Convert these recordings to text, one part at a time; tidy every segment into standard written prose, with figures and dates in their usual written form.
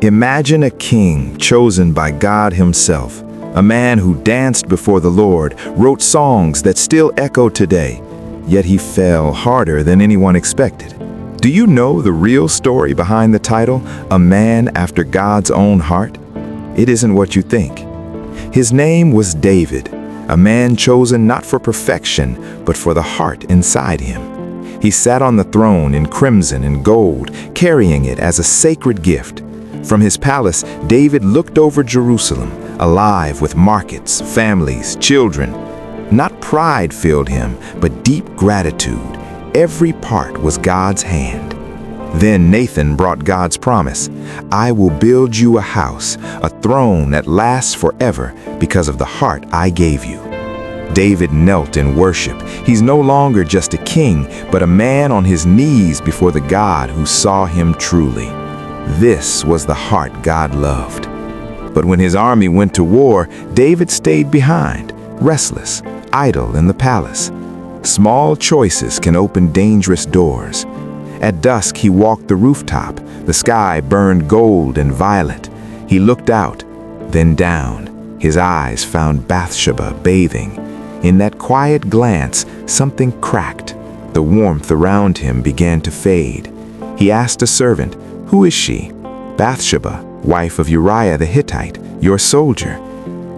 Imagine a king chosen by God himself, a man who danced before the Lord, wrote songs that still echo today, yet he fell harder than anyone expected. Do you know the real story behind the title, A Man After God's Own Heart? It isn't what you think. His name was David, a man chosen not for perfection, but for the heart inside him. He sat on the throne in crimson and gold, carrying it as a sacred gift. From his palace, David looked over Jerusalem, alive with markets, families, children. Not pride filled him, but deep gratitude. Every part was God's hand. Then Nathan brought God's promise, "I will build you a house, a throne that lasts forever because of the heart I gave you." David knelt in worship. He's no longer just a king, but a man on his knees before the God who saw him truly. This was the heart God loved. But when his army went to war, David stayed behind, restless, idle in the palace. Small choices can open dangerous doors. At dusk, he walked the rooftop. The sky burned gold and violet. He looked out, then down. His eyes found Bathsheba bathing. In that quiet glance, something cracked. The warmth around him began to fade. He asked a servant, "Who is she?" "Bathsheba, wife of Uriah the Hittite, your soldier."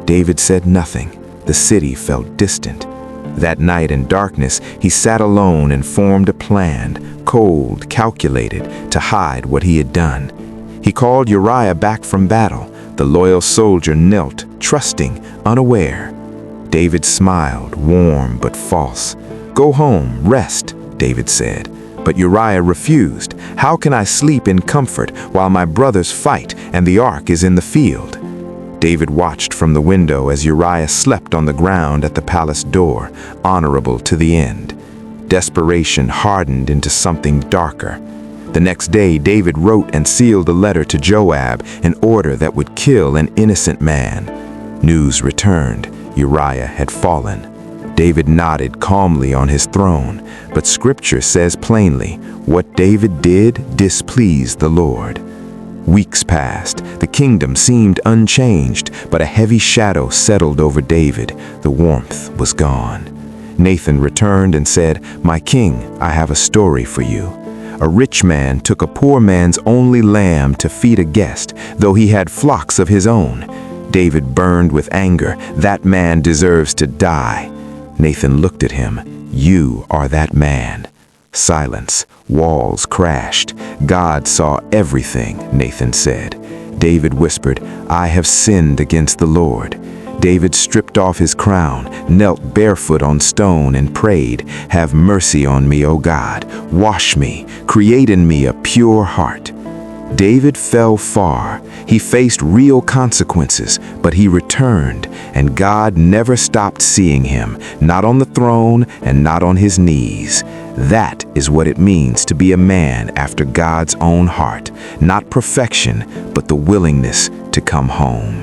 David said nothing. The city felt distant. That night in darkness, he sat alone and formed a plan, cold, calculated, to hide what he had done. He called Uriah back from battle. The loyal soldier knelt, trusting, unaware. David smiled, warm but false. "Go home, rest," David said. But Uriah refused. "How can I sleep in comfort while my brothers fight and the ark is in the field?" David watched from the window as Uriah slept on the ground at the palace door, honorable to the end. Desperation hardened into something darker. The next day, David wrote and sealed a letter to Joab, an order that would kill an innocent man. News returned. Uriah had fallen. David nodded calmly on his throne, but Scripture says plainly, what David did displeased the Lord. Weeks passed. The kingdom seemed unchanged, but a heavy shadow settled over David. The warmth was gone. Nathan returned and said, "My king, I have a story for you. A rich man took a poor man's only lamb to feed a guest, though he had flocks of his own. David burned with anger. That man deserves to die." Nathan looked at him. "You are that man." Silence. Walls crashed. "God saw everything," Nathan said. David whispered, "I have sinned against the Lord." David stripped off his crown, knelt barefoot on stone and prayed, "Have mercy on me, O God. Wash me. Create in me a pure heart." David fell far. He faced real consequences, but he returned, and God never stopped seeing him, not on the throne and not on his knees. That is what it means to be a man after God's own heart, not perfection, but the willingness to come home.